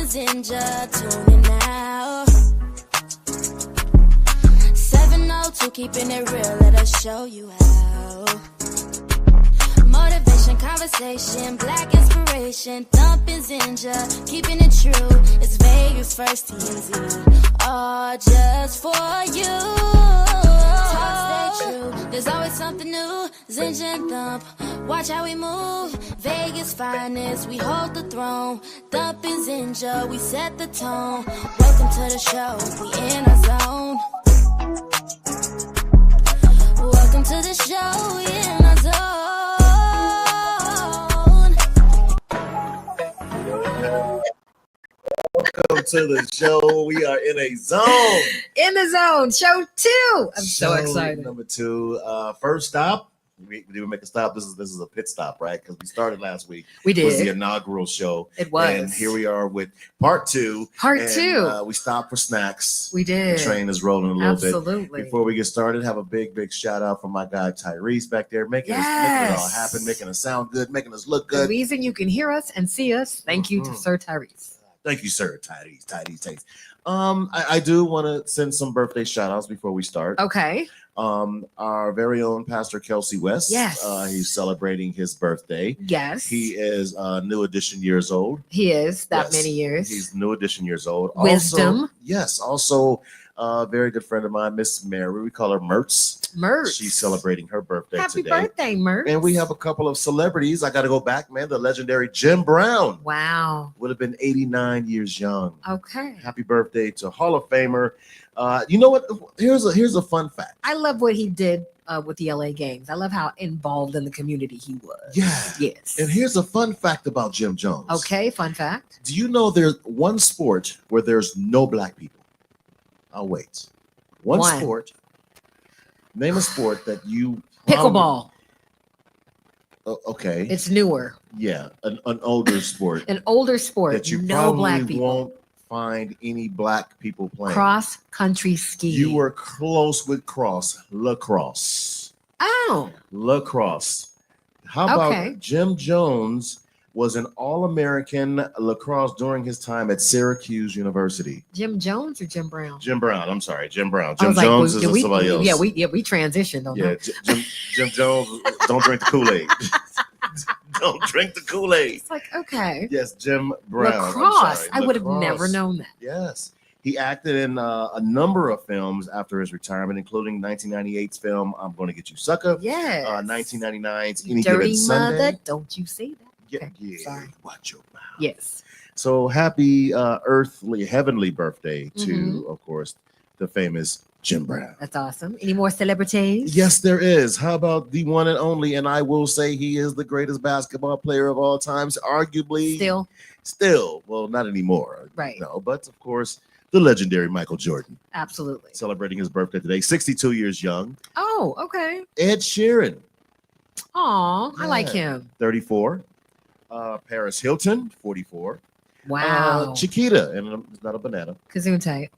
is Ninja, tuning now. 702, keeping it real, let us show you how. Motivation, conversation, black inspiration, thumping Ninja, keeping it true. It's Vegas first TMZ, all just for you. Talk, stay true, there's always something new. Zinja and Thump, watch how we move. Vegas finest, we hold the throne. Thumping Zinja, we set the tone. Welcome to the show, we in our zone. Welcome to the show, we in our zone. Welcome to the show. We are in a zone. In the zone, show 2. I'm so excited. Number 2. First stop. We didn't make a stop. This is a pit stop, right? Because we started last week. We did. It was the inaugural show. It was. And here we are with part 2. Part 2. We stopped for snacks. We did. The train is rolling a little bit. Absolutely. Before we get started, have a big shout out for my guy Tyrese back there, making it all happen, making us sound good, making us look good. The reason you can hear us and see us. Thank you to Sir Tyrese. Thank you, sir. Tyrese. I do want to send some birthday shout outs before we start. Okay. Our very own Pastor Kelsey West. Yes. He's celebrating his birthday. Yes. He is New Edition years old. He is that Yes. many years. He's New Edition years old. Wisdom. Also, yes. Also, a very good friend of mine, Miss Mary. We call her Mertz. She's celebrating her birthday Happy today. birthday, Mertz. And we have a couple of celebrities. I got to go back, man. The legendary Jim Brown. Wow. Would have been 89 years young. Okay. Happy birthday to Hall of Famer. You know what? Here's a fun fact. I love what he did with the LA Games. I love how involved in the community he was. Yeah. Yes. And here's a fun fact about Jim Jones. Okay, fun fact. Do you know there's one sport where there's no black people? I'll wait. One sport. Name a sport that you Pickleball. Okay. It's newer. Yeah, an older sport. An older sport. That you no probably black people. won't find any black people playing. Cross country ski. You were close with lacrosse. Oh. Lacrosse. How about Jim Jones was an All-American lacrosse during his time at Syracuse University. Jim Jones or Jim Brown? Jim Brown. I'm sorry, Jim Brown. Jim Jones is somebody else. Yeah, we transitioned on that. Jim Jones. Don't drink the Kool-Aid. Don't drink the Kool-Aid. It's like, okay. Yes, Jim Brown. Lacrosse. I would have never known that. Yes. He acted in a number of films after his retirement, including 1998's film "I'm Gonna Get You, Sucker." Yes. 1999's "Any Dirty Given Sunday." Mother, don't you say that? Yeah, Okay, yeah. sorry. Watch your mouth. Yes. So happy heavenly birthday to, of course, the famous Jim Brown. That's awesome. Any more celebrities? Yes, there is. How about the one and only? And I will say he is the greatest basketball player of all times, arguably. Still. Well, not anymore. Right. No, but of course, the legendary Michael Jordan. Absolutely. Celebrating his birthday today, 62 years young. Oh, okay. Ed Sheeran. Oh, I like him. 34. Paris Hilton, 44. Wow. Chiquita, and it's not a banana. Gesundheit.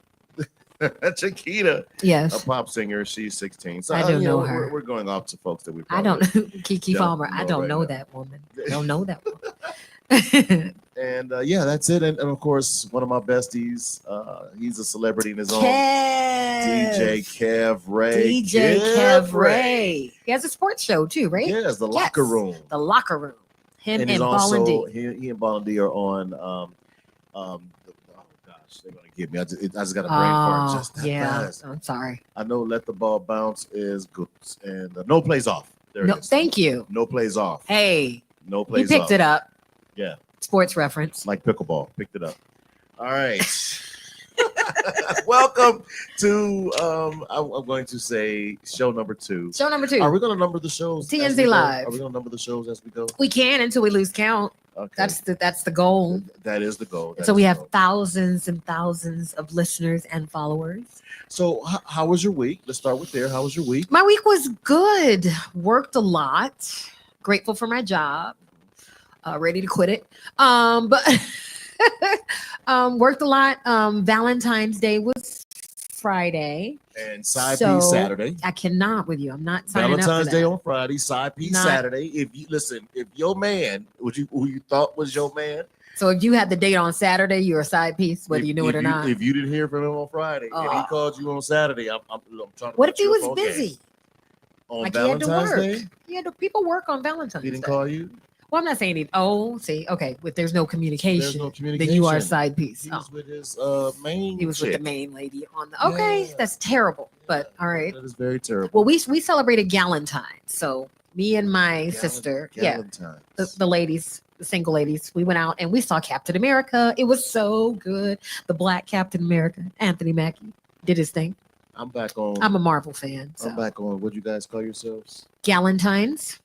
Chiquita, yes, a pop singer. She's 16. So I don't know her. We're going off to folks that we. I don't know Keke Palmer. I don't know that woman. Don't know that woman. And that's it. And of course, one of my besties. He's a celebrity in his own. DJ Kev Ray. DJ Kev Ray. He has a sports show too, right? Yes, the Locker Room. The Locker Room. Him and Ball and D. He and Ball and D are on. Oh gosh, they're gonna get me. I just got a brain fart. Just that fast. I'm sorry. I know. Let the Ball Bounce is good, and no plays off. There it is. Thank you. No plays off. Hey, no plays off. You picked it up. Yeah. Sports reference. Like pickleball. Picked it up. All right. Welcome to I'm going to say show number 2. Show number 2. Are we going to number the shows? TNZ Live. Are we going to number the shows as we go? We can until we lose count. Okay. That's the goal. That is the goal. So we have thousands and thousands of listeners and followers. So how was your week? Let's start with there. How was your week? My week was good. Worked a lot. Grateful for my job. Ready to quit it. But worked a lot. Valentine's Day was Friday. And side piece Saturday. I cannot with you. I'm not signing Valentine's up for Day that. on Friday, side piece Saturday. If your man, who you thought was your man, So if you had the date on Saturday, you're a side piece, whether you knew it or not. If you didn't hear from him on Friday and he called you on Saturday, I'm trying to. What if he was busy? On like Valentine's Day? Yeah, do people work on Valentine's Day? He didn't call you? Well, I'm not saying it. Oh, see, okay. But there's no communication. Then you are a side piece. He was with his main. He was with the main lady on the. Okay, that's terrible. But all right. That is very terrible. Well, we celebrated Galentine's. So me and my sister, the ladies, the single ladies, we went out and we saw Captain America. It was so good. The Black Captain America, Anthony Mackie, did his thing. I'm a Marvel fan. So. I'm back on. What you guys call yourselves? Galentine's.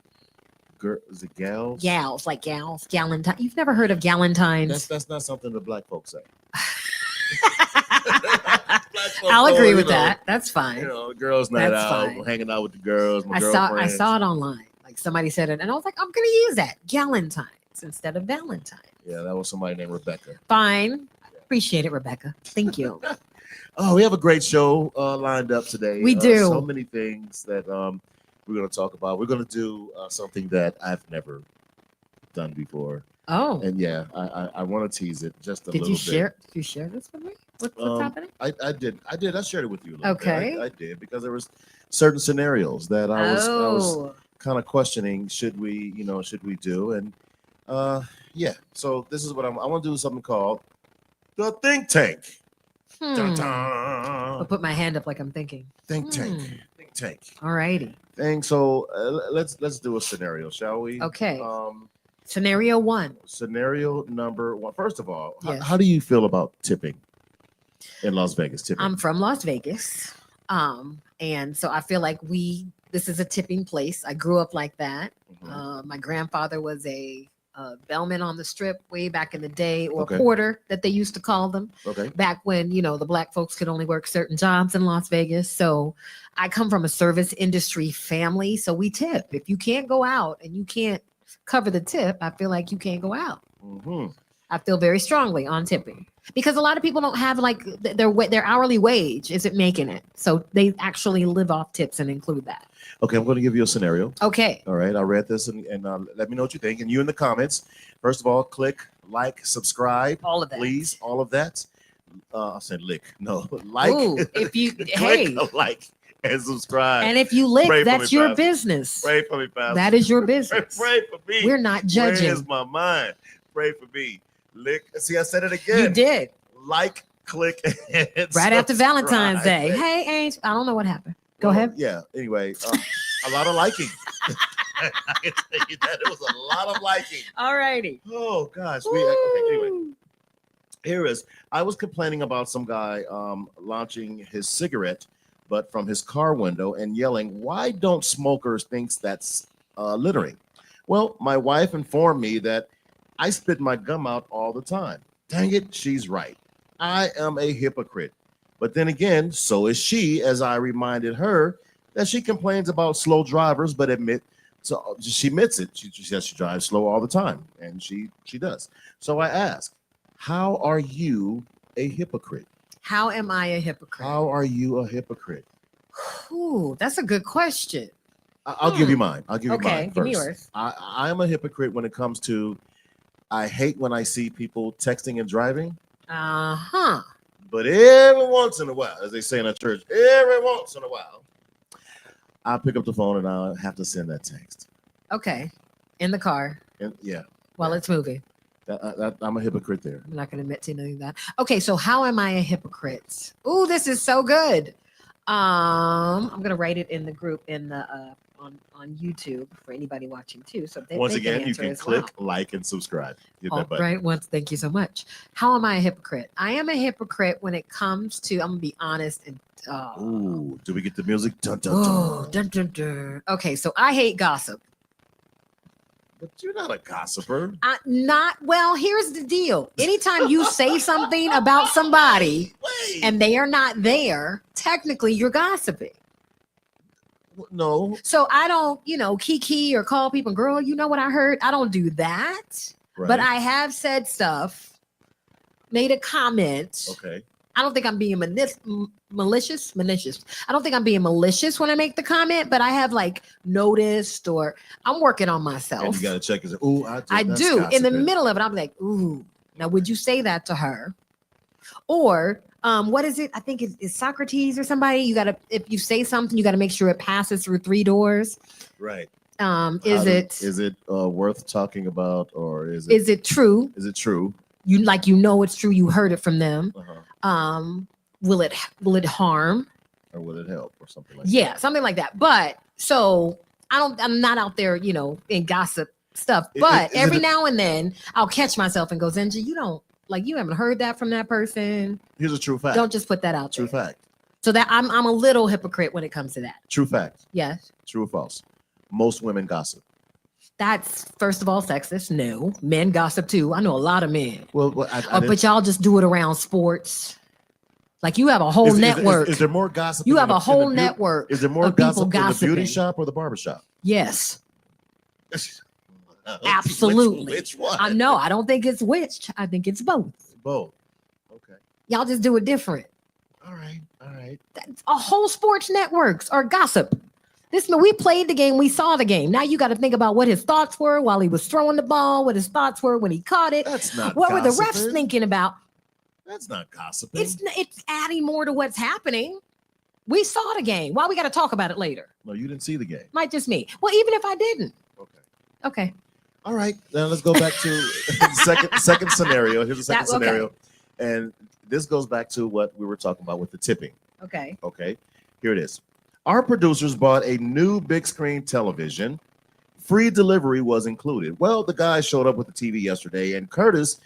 Is it gals? Gals, like gals. Galentine. You've never heard of Galentine's? That's not something that black folks say. I'll agree with that. That's fine. Girls' night out, hanging out with the girls. I saw it online. Like somebody said it, and I was like, I'm gonna use that Galentine's instead of Valentine. Yeah, that was somebody named Rebecca. Fine. Appreciate it, Rebecca. Thank you. We have a great show lined up today. We do. So many things that we're going to talk about. We're going to do something that I've never done before. Oh. And yeah, I want to tease it just a little bit. Did you share this with me? What's happening? I did. I shared it with you a little bit. I did because there was certain scenarios that I was kind of questioning. Should we do? And yeah. So this is what I want to do something called the Think Tank. I'll put my hand up like I'm thinking. Think tank. All righty. So let's do a scenario, shall we? Okay. Scenario one. Scenario number one. First of all, how do you feel about tipping in Las Vegas? Tipping. I'm from Las Vegas, and so I feel like this is a tipping place. I grew up like that. Mm-hmm. My grandfather was a bellman on the Strip way back in the day, or porter that they used to call them. Okay. Back when, the black folks could only work certain jobs in Las Vegas. So I come from a service industry family. So we tip. If you can't go out and you can't cover the tip, I feel like you can't go out. Mm-hmm. I feel very strongly on tipping because a lot of people don't have like their hourly wage isn't making it. So they actually live off tips and include that. Okay, I'm going to give you a scenario. Okay. All right, I read this and let me know what you think. And you in the comments, first of all, click, like, subscribe. All of that. Please, all of that. I said lick. No, like. Ooh, if you, like and subscribe. And if you lick, that's your business. Pray for me, Pastor. That is your business. Pray for me. We're not judging. Where's my mind? Pray for me. Lick. See, I said it again. You did. Like, click, and right subscribe. After Valentine's Day. Hey, Angel. I don't know what happened. Go ahead. Yeah. Anyway, a lot of liking. I can tell you that it was a lot of liking. All righty. Oh gosh. Okay. Anyway, here is. I was complaining about some guy launching his cigarette, but from his car window and yelling, "Why don't smokers think that's littering?" Well, my wife informed me that I spit my gum out all the time. Dang it, she's right. I am a hypocrite. But then again, so is she, as I reminded her that she complains about slow drivers, but she admits it. She says she drives slow all the time, and she does. So I ask, how are you a hypocrite? How am I a hypocrite? How are you a hypocrite? Ooh, that's a good question. I'll give you mine. I'll give you mine first. Give me yours. I am a hypocrite when it comes to, I hate when I see people texting and driving. Uh-huh. But every once in a while, as they say in our church, every once in a while, I'll pick up the phone and I'll have to send that text. Okay. In the car. While it's moving. I'm a hypocrite there. I'm not going to admit to any of that. Okay, so how am I a hypocrite? Ooh, this is so good. I'm going to write it in the group in the on YouTube for anybody watching too. So once again, you can click like and subscribe. Right. Once, thank you so much. How am I a hypocrite? I am a hypocrite when it comes to. I'm gonna be honest and. Ooh, do we get the music? Dun, dun, dun. Dun, dun, dun. Okay, so I hate gossip. But you're not a gossiper. Well, here's the deal. Anytime you say something about somebody and they are not there, technically you're gossiping. No. So I don't, kiki or call people, girl, you know what I heard? I don't do that. Right. But I have said stuff, made a comment. Okay. I don't think I'm being malicious. I don't think I'm being malicious when I make the comment, but I have noticed or I'm working on myself. And you got to check. Ooh, I do. In the middle of it, I'm like, ooh, Now, would you say that to her? Or what is it? I think it's Socrates or somebody. You gotta, if you say something, you gotta make sure it passes through 3 doors. Right. Is it worth talking about, or is it true? Is it true? You know it's true. You heard it from them. Uh-huh. Will it harm? Or will it help, or something like that? that? Something like that. But so I'm not out there, in gossip stuff. But every now and then I'll catch myself and go, Zenji, you haven't heard that from that person. Here's a true fact. Don't just put that out there. True fact. So that I'm a little hypocrite when it comes to that. True fact. Yes. True or false? Most women gossip. That's, first of all, sexist. No, men gossip too. I know a lot of men. Well, but y'all just do it around sports. Like you have a whole network. Is there more gossip? You have a whole network. Is there more gossip in the beauty shop or the barber shop? Yes. Absolutely. Which one? I know. I don't think it's which. I think it's both. Both. Okay. Y'all just do it different. All right. That's a whole sports networks are gossip. We played the game. We saw the game. Now you got to think about what his thoughts were while he was throwing the ball, what his thoughts were when he caught it. That's not what gossiping. were the refs thinking about? That's not gossiping. It's adding more to what's happening. We saw the game. Why we got to talk about it later? No, you didn't see the game. Might just me. Well, even if I didn't. Okay. All right. Now let's go back to the second scenario. Here's the second scenario. And this goes back to what we were talking about with the tipping. Okay. Here it is. Our producers bought a new big screen television. Free delivery was included. Well, the guy showed up with the TV yesterday, and Curtis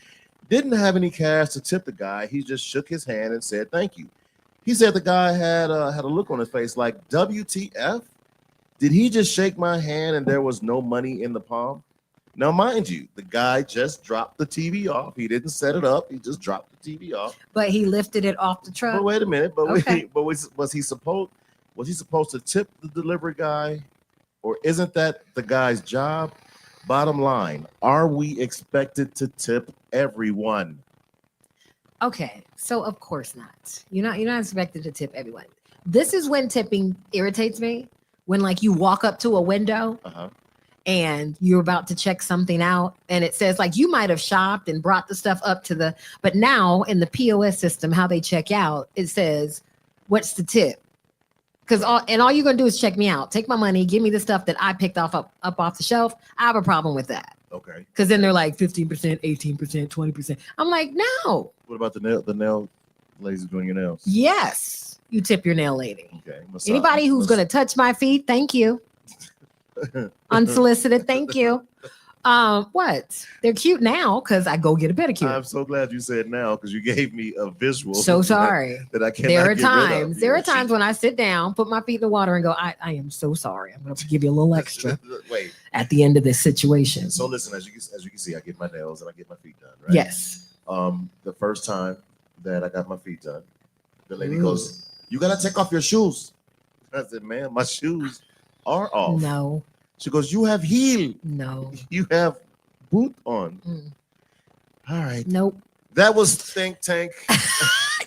didn't have any cash to tip the guy. He just shook his hand and said thank you. He said the guy had a look on his face like, WTF? Did he just shake my hand and there was no money in the palm? Now, mind you, the guy just dropped the TV off. He didn't set it up. He just dropped the TV off. But he lifted it off the truck. But wait a minute. Was he supposed to tip the delivery guy, or isn't that the guy's job? Bottom line, are we expected to tip everyone? Okay, so of course not. You're not expected to tip everyone. This is when tipping irritates me. When like you walk up to a window and you're about to check something out, and it says like you might have shopped and brought the stuff up to but now in the POS system, how they check out, it says, "What's the tip?" Because all you're gonna do is check me out, take my money, give me the stuff that I picked up off the shelf. I have a problem with that. Okay. Because then they're like 15%, 18%, 20%. I'm like, no. What about the nail ladies doing your nails? Yes, you tip your nail lady. Okay. Anybody who's gonna touch my feet, thank you. Unsolicited, thank you. What? They're cute now because I go get a pedicure. I'm so glad you said now because you gave me a visual. So sorry. That I can't. There are times when I sit down, put my feet in the water, and go, I am so sorry. I'm going to give you a little extra. Wait. At the end of this situation. So listen, as you can see, I get my nails and I get my feet done. Right? Yes. The first time that I got my feet done, the lady goes, "You got to take off your shoes." I said, "Man, my shoes are off." No. She goes, "You have heel." No. You have boot on. All right. Nope. That was think tank.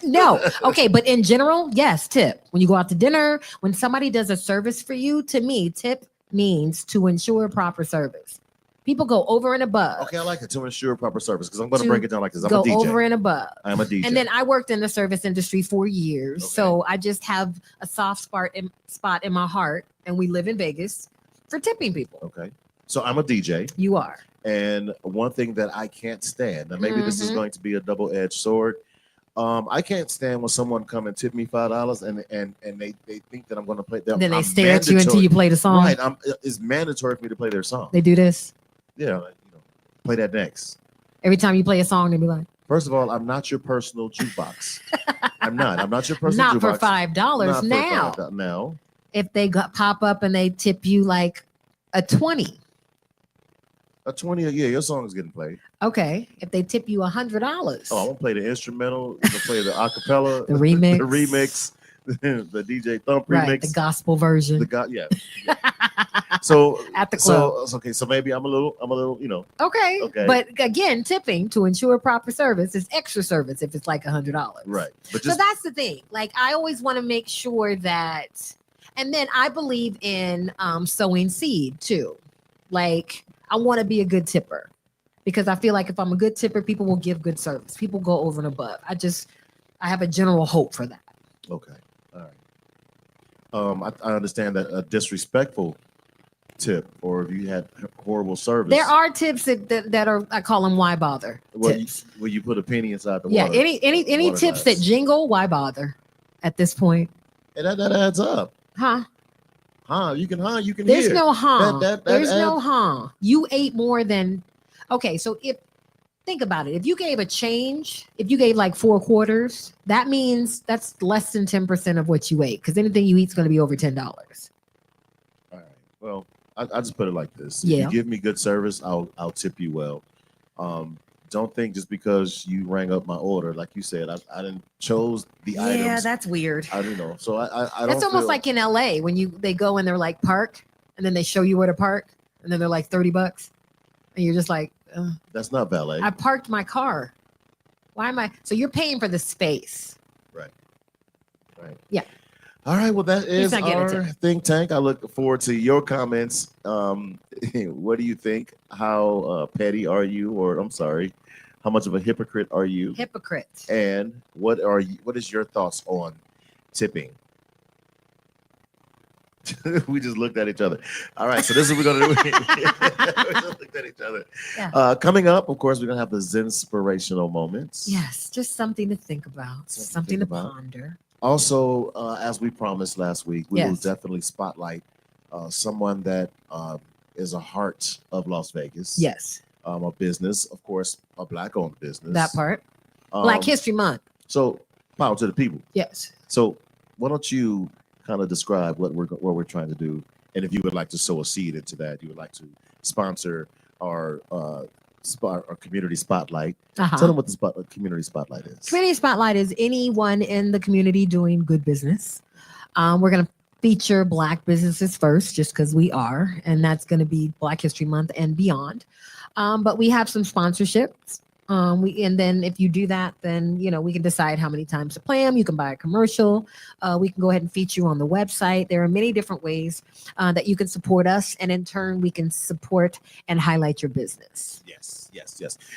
No. Okay, but in general, yes, tip. When you go out to dinner, when somebody does a service for you, to me, tip means to ensure proper service. People go over and above. Okay, I like it, to ensure proper service, because I'm going to break it down like this. I'm go a DJ. Over and above. I'm a DJ. And then I worked in the service industry for years. Okay. So I just have a soft spot in my heart, and we live in Vegas, for tipping people. Okay. So I'm a DJ. You are. And one thing that I can't stand, and maybe this is going to be a double-edged sword. I can't stand when someone come and tip me $5 and they think that I'm going to play them. Then they stare at you until you play the song. Right. It's mandatory for me to play their song. They do this. Yeah. Play that next. Every time you play a song, they be like, first of all, I'm not your personal jukebox. I'm not your personal not jukebox. For $5 now. Now. If they pop up and they tip you like a 20. A 20 a year, your song is getting played. Okay. If they tip you $100. Oh, I'm gonna play the instrumental, I'm gonna play the acapella, the remix, the DJ Thump remix, the gospel version. Yeah. So at the club. So maybe I'm a little, Okay. But again, tipping to ensure proper service is extra service if it's like $100. Right. But so that's the thing. Like I always want to make sure that, and then I believe in sowing seed too. Like I want to be a good tipper. because I feel like if I'm a good tipper, people will give good service. People go over and above. I have a general hope for that. Okay. All right. I understand that a disrespectful tip, or if you had horrible service. There are tips that are, I call them why bother tips. Where you put a penny inside the Yeah, water. any water tips glass. that jingle, why bother at this point? And that adds up. Huh? You can There's hear. no huh. That There's no adds- huh. You ate more than, okay, so think about it. If you gave a change, if you gave like 4 quarters, that means that's less than 10% of what you ate, because anything you eat is going to be over $10. All right. Well, I just put it like this. If Yeah. you give me good service, I'll tip you well. Don't think just because you rang up my order, like you said, I didn't chose the Yeah, items. that's weird. I don't know. So I don't. That's almost feel- like in LA when they go and they're like park, and then they show you where to park, and then they're like $30, and you're just like, that's not valet. I parked my car. Why am I? So you're paying for the space. Right. Yeah. All right. Well, that is not getting our it. think tank. I look forward to your comments. What do you think? How petty are you? Or I'm sorry, how much of a hypocrite are you? Hypocrite. And what is your thoughts on tipping? We just looked at each other. All right, so this is what we're gonna do. We just looked at each other. Yeah. Coming up, of course, we're gonna have the Zinspirational moments. Yes, just something to think about, something to think about. ponder. Also, as we promised last week, we will Yes. definitely spotlight someone that is a heart of Las Vegas. Yes, A business, of course, a Black-owned business. that part. Black Um, History Month. So, power to the people. Yes. So, why don't you kind of describe what we're trying to do, and if you would like to sow a seed into that, you would like to sponsor our community spotlight. Uh-huh. Tell them what the community spotlight is. Community Spotlight is anyone in the community doing good business. We're going to feature Black businesses first, just because we are, and that's going to be Black History Month and beyond. But we have some sponsorships. And then if you do that, then we can decide how many times to play them. You can buy a commercial. We can go ahead and feature you on the website. There are many different ways that you can support us, and in turn, we can support and highlight your business. Yes.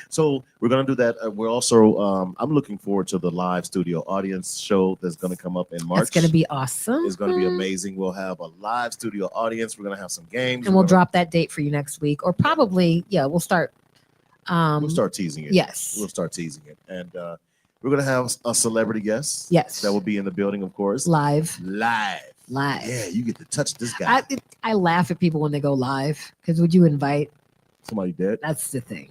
So we're gonna do that. We're also I'm looking forward to the live studio audience show that's gonna come up in March. That's going to be awesome. It's gonna be amazing. We'll have a live studio audience. We're gonna have some games, And we'll drop that date for you next week, or probably, we'll start. We'll start teasing it. Yes. We'll start teasing it, and we're gonna have a celebrity guest. Yes. that will be in the building, of course. Live. Live. Yeah, you get to touch this guy. I laugh at people when they go live, because would you invite? Somebody dead. That's the thing.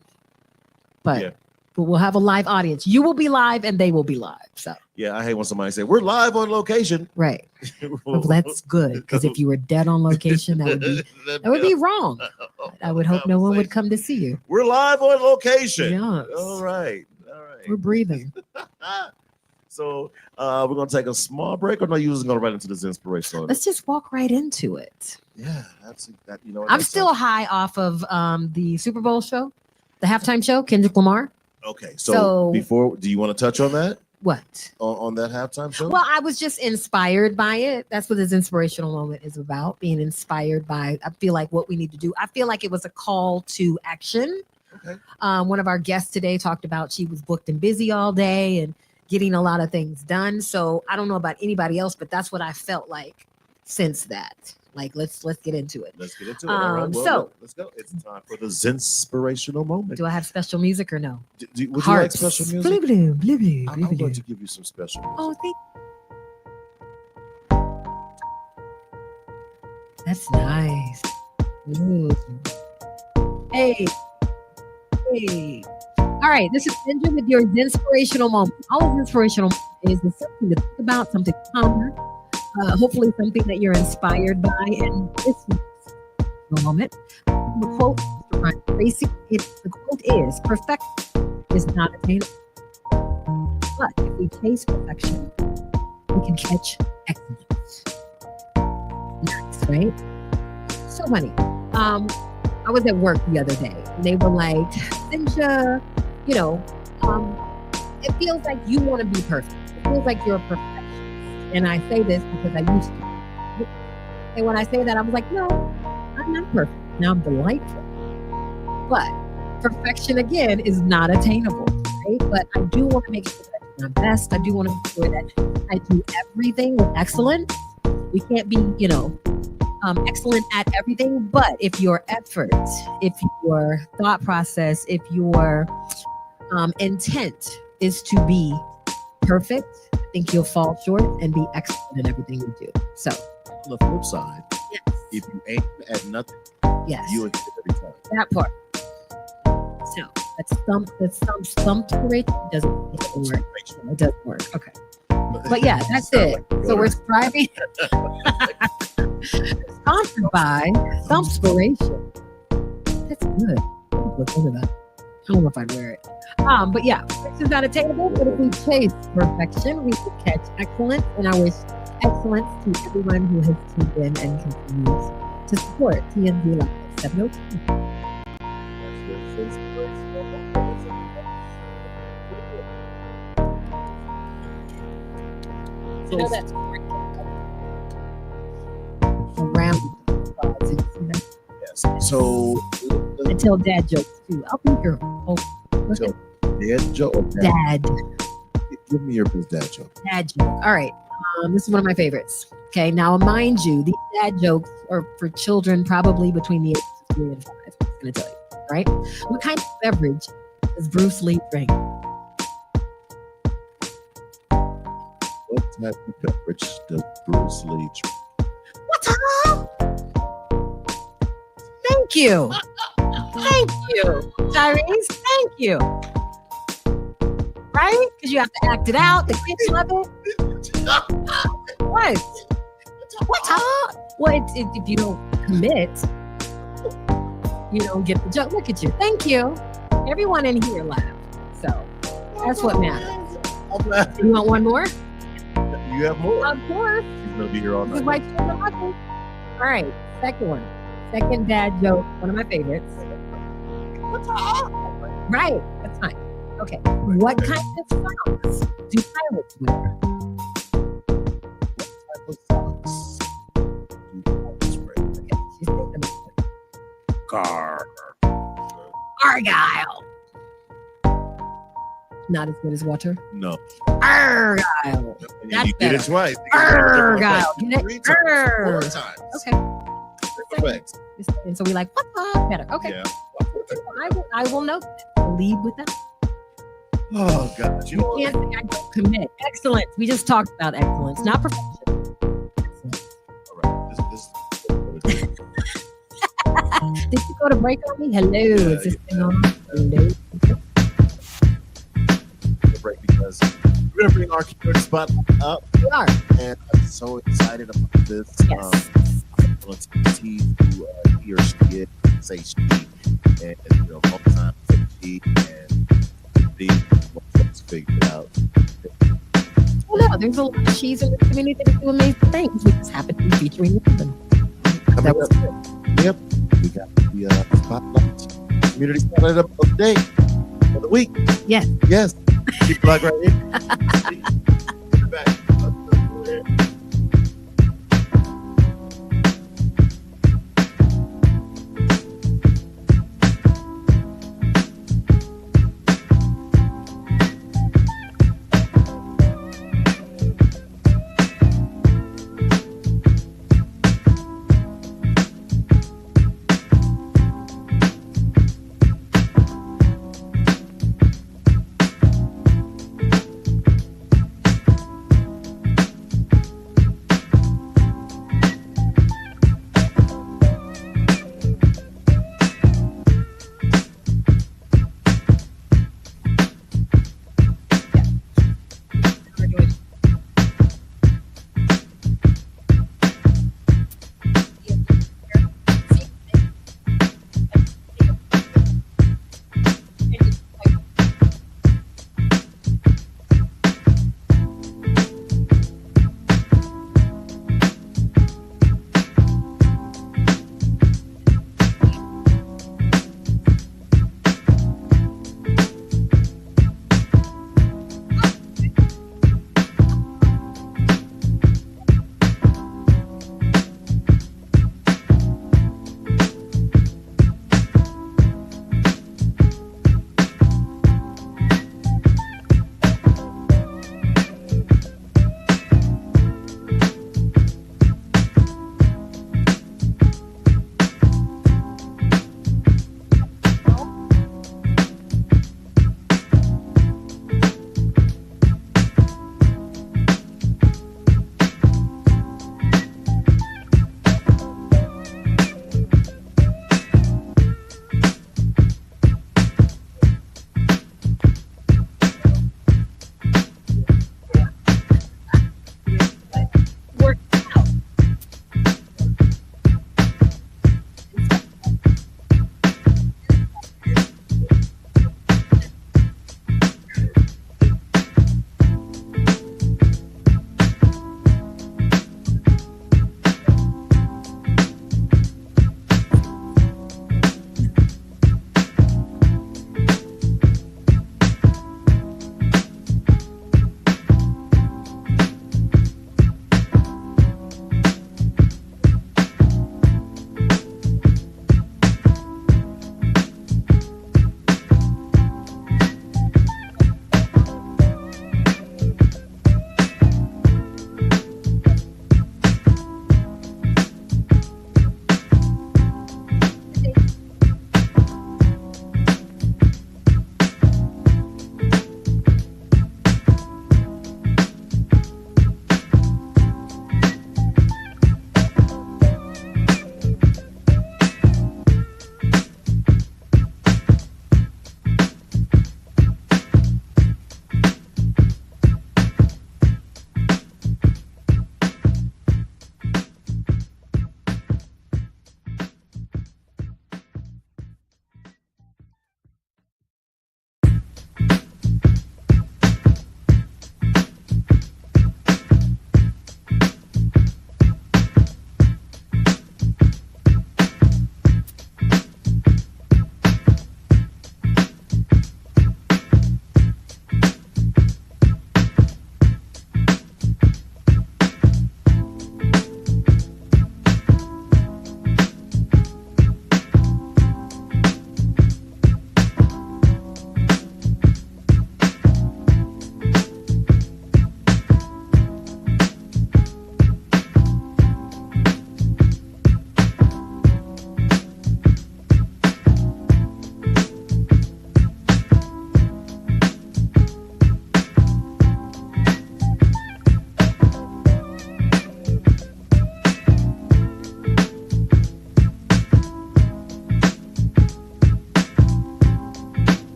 But Yeah. but we'll have a live audience. You will be live, and they will be live. So Yeah, I hate when somebody say we're live on location. right. Well, that's good, because if you were dead on location, that would be wrong. I would hope no one would come to see you. We're live on location. Yes. All right. We're breathing. So we're gonna take a small break, or no? You're just gonna right into this inspirational. Let's just walk right into it. Yeah, that's that. You know, what, I'm that's still high off of the Super Bowl show, the halftime show, Kendrick Lamar. okay. So, So- before, do you want to touch on that What? on that halftime show? Well, I was just inspired by it. That's what this inspirational moment is about, being inspired by, I feel like, what we need to do. I feel like it was a call to action. Okay. One of our guests today talked about she was booked and busy all day and getting a lot of things done. So I don't know about anybody else, but that's what I felt like since that. Like, let's get into it. Let's get into it. All right. Well, so- let's go. It's time for the Zinspirational moment. Do I have special music or no? Would you like Hearts. special Blue, music? blue, blue, blue, I'm blue, going blue. to give you some special music. Oh, that's nice. Ooh. Hey. All right, this is Ginger with your inspirational moment. All of inspirational is something to think about, something to ponder. Hopefully, something that you're inspired by. And this moment, the quote from Brian Tracy. The quote is: "Perfection is not attainable, but if we chase perfection, we can catch excellence." Nice, right? So funny. I was at work the other day, and they were like, "Cynthia, it feels like you want to be perfect. It feels like you're a perfectionist." And I say this because I used to. And when I say that, I was like, "No, I'm not perfect. Now I'm delightful. But perfection again is not attainable, right? But I do want to make sure that I do my best. I do want to make sure that I do everything with excellence. We can't be, excellent at everything, but if your effort, if your thought process, if your intent is to be perfect, I think you'll fall short and be excellent in everything you do. So, on the flip side, yes, if you aim at nothing, yes, you will get it every time. that part. So that's stumped rate doesn't work. It doesn't work. Okay. But yeah, that's it. So we're striving. Sponsored by Thumpspiration. That's good. Look at that. I don't know if I'd wear it. But yeah, perfection's not attainable, but if we chase perfection, we can catch excellence. And I wish excellence to everyone who has tuned in and continues to support TNZ Live 702. You know that's around. Did you see that? Yes. So I tell dad jokes too. I'll be your dad joke. Dad. Give me your best dad joke. Dad joke. All right. This is one of my favorites. Okay. Now, mind you, these dad jokes are for children probably between the ages of 3 and 5. I'm going to tell you. All right. What kind of beverage does Bruce Lee drink? What type of beverage does Bruce Lee drink? What's up? Thank you. Thank you, Tyrese. Thank you. Right? Because you have to act it out. The kids love it. What? What's up? Well, if you don't commit, you don't get the joke. Look at you. Thank you. Everyone in here laughed. So that's what matters. You want one more? You have more. Of course. He's going to be here all night. All right. Second one. Second dad joke. One of my favorites. What's up? Right. That's fine. Okay. What kind of socks do pirates wear? What type of socks do pirates wear? Okay. She's thinking about it. Car. Argyle. Not as good as water. No. Argyle. That's you did it twice. Argyle. Get it? 3 times. 4 times. Okay. Correct. And so we like, what's up? Better. Okay. Yeah. I will note that. I'll lead with that. Oh, God. You can't say I don't commit. Excellence. We just talked about excellence, not perfection. Excellence. All right. This Did you go to break on me? Hello. Is this thing on? Hello. break because we're going to bring our character spot up. We are. And I'm so excited about this. Yes. Let's see who he or she is. Say she. And, most time say she. And the folks figure it out. Well, no, there's a lot of she's in the community that do amazing things. We just happen to be featuring them. Yep. We got the spotlight. Community spotlight of the day. For the week. Yes. Yes. Keep black right here. Back.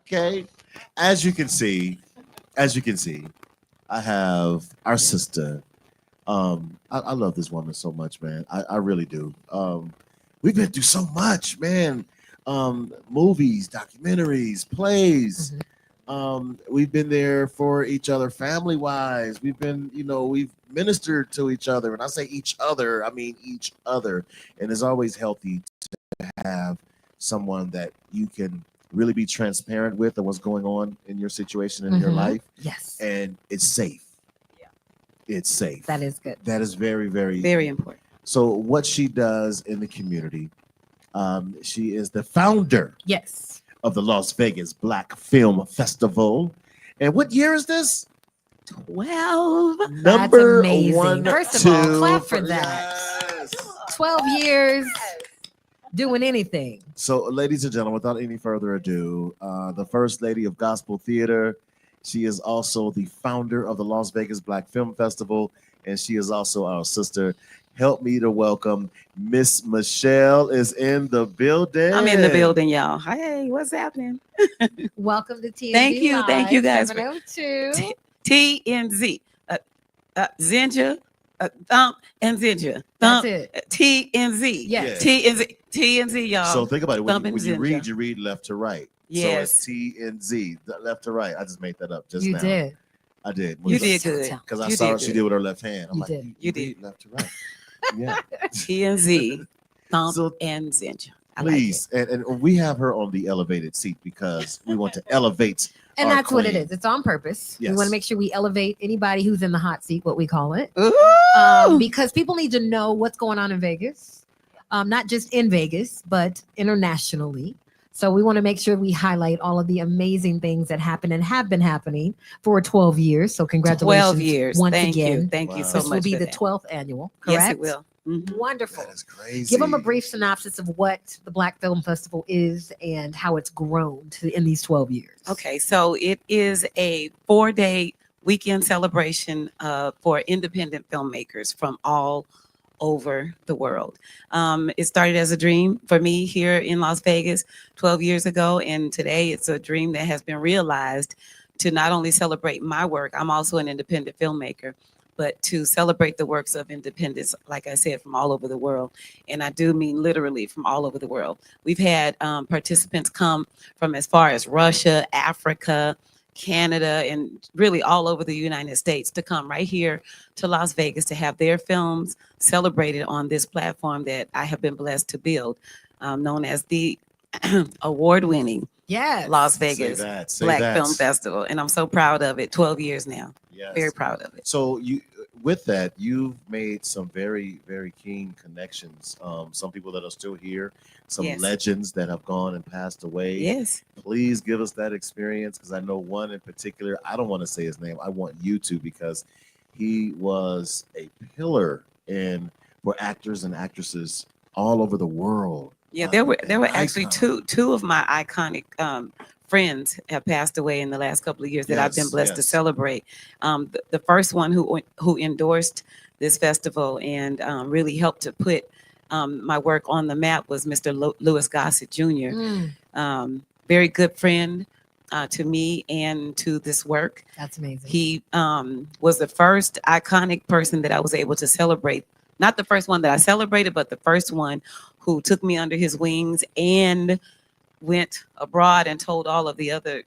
Okay. As you can see, I have our sister. I love this woman so much, man. I really do. We've been through so much, man. Movies, documentaries, plays. We've been there for each other family wise. We've been, we've ministered to each other. And I say each other, I mean each other. And it's always healthy to have someone that you can really be transparent with of what's going on in your situation in your life. Yes. And it's safe. Yeah. It's safe. That is good. That is very, very, very important. So what she does in the community, she is the founder. Yes. Of the Las Vegas Black Film Festival. And what year is this? 12. Number amazing. one. First of all, clap for that. Yes. 12 years doing anything. So, ladies and gentlemen, without any further ado, the First Lady of Gospel Theater. She is also the founder of the Las Vegas Black Film Festival, and she is also our sister. Help me to welcome Miss Michelle is in the building. I'm in the building, y'all. Hey, what's happening? Welcome to TNZ. Thank you guys. 702. TNZ. Zinja, Thump, and Zinja. That's Thump, it. TNZ. Yes. TNZ, y'all. So think about it. When Thump you and read left to right. Yes. So it's T and Z, left to right. I just made that up just You now. did. I did. You did good. Because I You saw did what she good. did with her left hand. I'm You like, did. You did. left to right. Yeah. TNZ, Thump, So and Zinja. I please, and we have her on the elevated seat because we want to elevate. And our that's what it queen. is. It's on purpose. Yes. We want to make sure we elevate anybody who's in the hot seat, what we call it. Like it. Ooh. Because people need to know what's going on in Vegas, not just in Vegas, but internationally. So we want to make sure we highlight all of the amazing things that happen and have been happening for 12 years. So congratulations 12 years. once Thank again. you. Thank you Wow. so This much. will be for the that. 12th annual, correct? Yes, it will. Mhm. Wonderful. That is crazy. Give them a brief synopsis of what the Black Film Festival is and how it's grown in these 12 years. Okay, so it is a 4-day weekend celebration for independent filmmakers from all over the world. It started as a dream for me here in Las Vegas 12 years ago, and today it's a dream that has been realized to not only celebrate my work, I'm also an independent filmmaker, but to celebrate the works of independents, like I said, from all over the world. And I do mean literally from all over the world. We've had participants come from as far as Russia, Africa, Canada, and really all over the United States to come right here to Las Vegas to have their films celebrated on this platform that I have been blessed to build, known as the award-winning Yes. Las Say Vegas that. Say Black that. Film Festival. And I'm so proud of it. 12 years now. Yes. Very proud of it. So with that, you've made some very, very keen connections. Some people that are still here, some Yes. legends that have gone and passed away. Yes. Please give us that experience because I know one in particular. I don't want to say his name. I want you to because he was a pillar for actors and actresses all over the world. Yeah, there were actually Icon. two of my iconic friends have passed away in the last couple of years that I've been Yes, blessed to yes. celebrate. The first one who endorsed this festival and really helped to put my work on the map was Mr. Louis Gossett Jr. Very good friend to me and to this work. That's amazing. He was the first iconic person that I was able to celebrate. Not the first one that I celebrated, but the first one who took me under his wings and went abroad and told all of the other,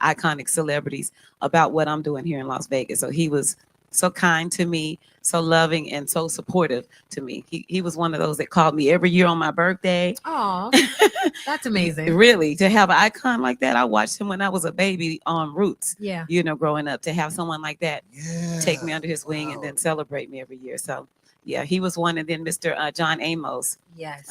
iconic celebrities about what I'm doing here in Las Vegas. So he was so kind to me, so loving, and so supportive to me. He was one of those that called me every year on my birthday. Oh, that's amazing. Really, to have an icon like that. I watched him when I was a baby on Roots, Yeah. growing up, to have someone like that Yeah. take me under his wing and then celebrate me every year. So yeah, he was one. And then Mr. John Amos, Yes.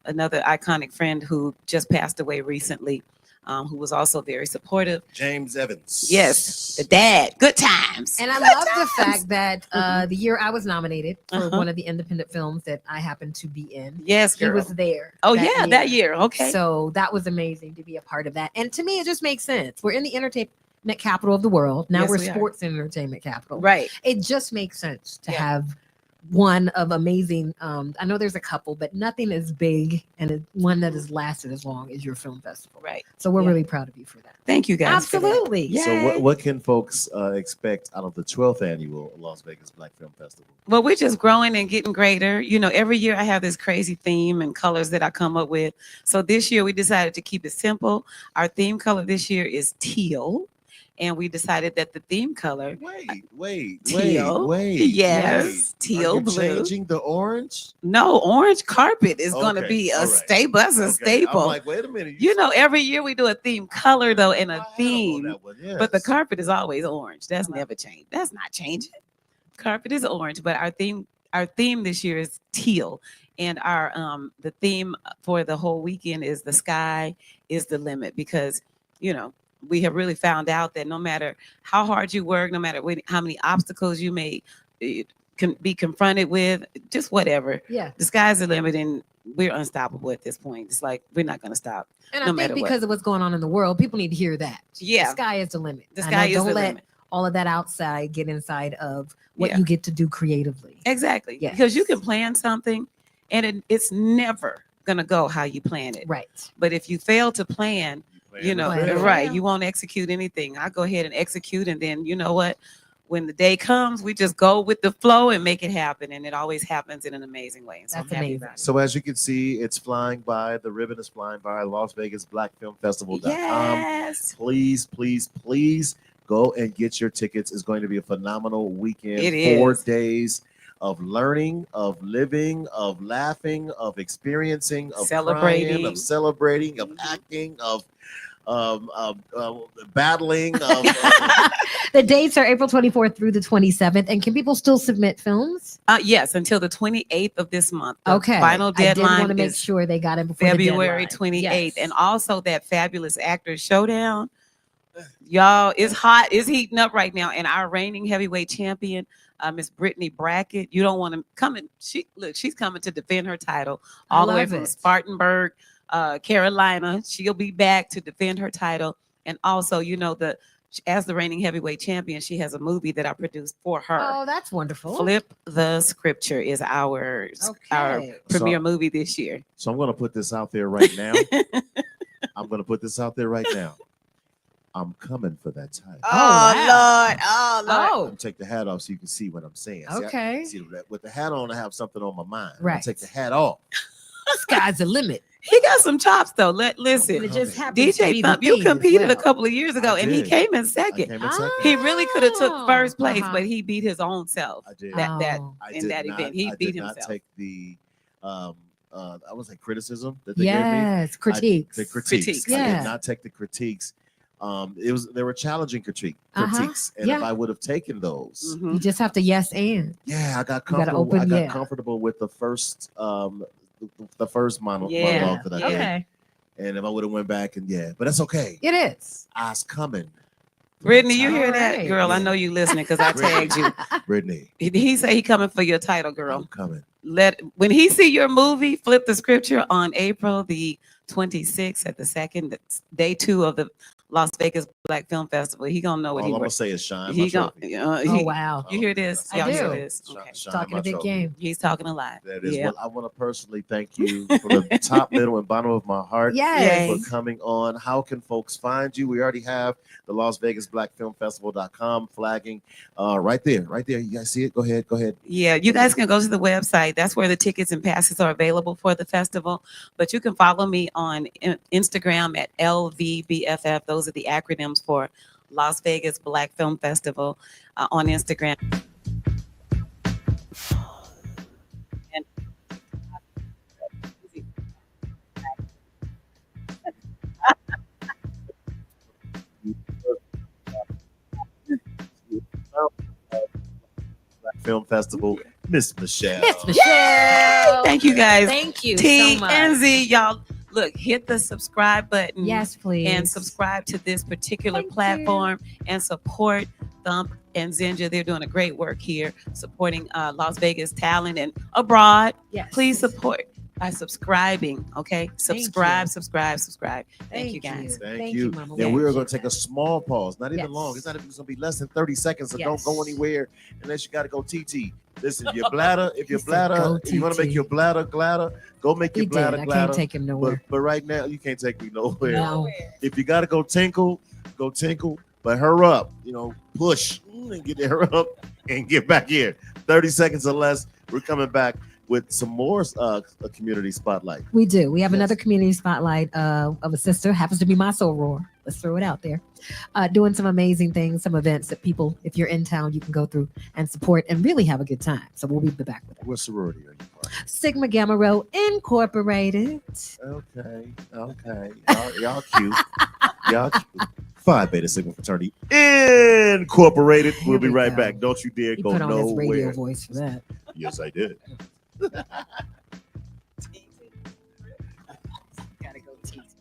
another iconic friend who just passed away recently, who was also very supportive. James Evans. Yes, the dad, good times. And I Good love the times. fact that the year I was nominated for Uh-huh. one of the independent films that I happened to be in, Yes, he girl. was there. Oh yeah, that year. Okay. So that was amazing to be a part of that. And to me, it just makes sense. We're in the entertainment capital of the world. Now Yes, we're we are. sports and entertainment capital. Right. It just makes sense to Yeah. have one of amazing. I know there's a couple, but nothing as big and one that has lasted as long as your film festival. Right. So we're Yeah. really proud of you for that. Thank you guys. for that. Absolutely. Yeah. So what can folks expect out of the 12th annual Las Vegas Black Film Festival? Well, we're just growing and getting greater. You know, every year I have this crazy theme and colors that I come up with. So this year we decided to keep it simple. Our theme color this year is teal. And we decided that the theme color, Teal. wait. yes, teal Are you blue. changing the orange? No, orange carpet is going to Okay, be a all right. staple. That's a Okay, staple. I'm like, wait a minute. You know, every year we do a theme color though, and I a had 'em on theme. that one, But the yes. carpet is always orange. That's never changed. That's not changing. Carpet is orange, but our theme this year is teal. And our the theme for the whole weekend is the sky is the limit, because you know, we have really found out that no matter how hard you work, no matter how many obstacles you may can be confronted with, just whatever, Yeah. the sky's the limit, and we're unstoppable at this point. It's like we're not going to stop. And No I matter think what. because of what's going on in the world, people need to hear that. Yeah. The sky is the limit. The I sky know, is don't the let limit. all of that outside get inside of what Yeah. you get to do creatively. Exactly. Yes. Because you can plan something and it's never going to go how you plan it. Right. But if you fail to plan, you know, Plan. right, Yeah. you won't execute anything. I go ahead and execute, and then you know what? When the day comes, we just go with the flow and make it happen, and it always happens in an amazing way. And so That's I'm happy amazing. about it. So as you can see, it's flying by. The ribbon is flying by. Las Vegas Black Film Festival.com. Yes, Please, please, please go and get your tickets. It's going to be a phenomenal weekend. It 4 is. days of learning, of living, of laughing, of experiencing, of Celebrating. crying, of celebrating, of Mhm. acting, of battling, of The dates are April 24th through the 27th. And can people still submit films? yes, until the 28th of this month. The Okay. final I did want deadline to make is sure they got it before February the 28th, Yes. and also that Fabulous Actors Showdown. Y'all, it's hot. It's heating up right now. And our reigning heavyweight champion, Miss Brittany Brackett, you don't want to come in. She's coming to defend her title all the way love from it. Spartanburg, Carolina. She'll be back to defend her title. And also, you know, as the reigning heavyweight champion, she has a movie that I produced for her. Oh, that's wonderful. Flip the Scripture is our Okay. premiere movie this year. So I'm going to put this out there right now. I'm going to put this out there right now. I'm coming for that title. wow. Lord. Oh, Lord. Oh, I'm take the hat off so you can see what I'm saying. See, okay. see that with the hat on, I have something on my mind. I Right. take the hat off. Sky's the limit. He got some chops though. Listen, And it just happens to be DJ the Thump, you theme as competed a well. couple of years ago, I and he did. came in I second. came in second. He really could have took first place, Uh-huh. but he beat his own self. I did. That Oh. I in did that not, event, he I beat did not himself. take the I was like criticism that they gave me. Yes, critiques. The critiques. Critiques. I Yeah. did not take the critiques. There were challenging critiques, Uh-huh. and Yeah. if I would have taken those, Mhm. You just have to yes and. yeah, I got You gotta comfortable. I open- got yeah. comfortable with the first monologue Yeah. that I Yeah. did. Okay. And if I would have went back and but that's okay. It is. I was coming. Brittany, you hear that, Alright. girl? I Yeah. know you listening because I tagged you. Brittany, He said he coming for your title, girl. I'm coming. When he see your movie, Flip the Scripture, on April the 26th at the day 2 of the Las Vegas Black Film Festival, he gonna know what All he I'm gonna works. say is shine. He my gonna. trophy. Oh, wow. You hear this? I Y'all do. hear this? Shine- Okay. shine Talking my a big trophy. game. He's talking a lot. That is Yeah. what I want to personally thank you from the top, middle, and bottom of my heart Yes. Yay. for coming on. How can folks find you? We already have the Las Vegas Black Film Festival.com flagging right there. You guys see it? Go ahead. Yeah, you guys can go to the website. That's where the tickets and passes are available for the festival. But you can follow me on Instagram at LVBFF. Those are the acronyms for Las Vegas Black Film Festival on Instagram. And Black Film Festival, Miss Michelle. Miss Michelle. thank you guys. Thank you T so much. and Z, y'all. Look, hit the subscribe button. Yes, please. And subscribe to this particular Thank platform and support Thump and Zinja. They're doing a great work here supporting Las Vegas talent and abroad. Yes. Please support. by subscribing. Okay, subscribe. Thank you, guys. Thank you. Mama. And we are going to take a small pause, not even Yes. long. It's not even going to be less than 30 seconds. So Yes. don't go anywhere unless you got to go TT. Listen, your bladder, if He your said, bladder, "Go if you want to make TT." your bladder gladder, go make He your did. bladder I gladder. can't take him nowhere. But right now, you can't take me nowhere. No. If you got to go tinkle, go tinkle. But her up, push and get her up and get back here. 30 seconds or less. We're coming back with some more community spotlight. We do. We have Yes. another community spotlight of a sister, happens to be my soror. Let's throw it out there. Doing some amazing things, some events that people, if you're in town, you can go through and support and really have a good time. So we'll be back with it. What sorority are you part of? Sigma Gamma Rho Incorporated. Okay. Y'all cute. Y'all cute. Phi Beta Sigma Fraternity Incorporated. Here We'll be we right go. back. Don't you dare He go put on his radio nowhere. voice for that. Yes, I did. Gotta go tease.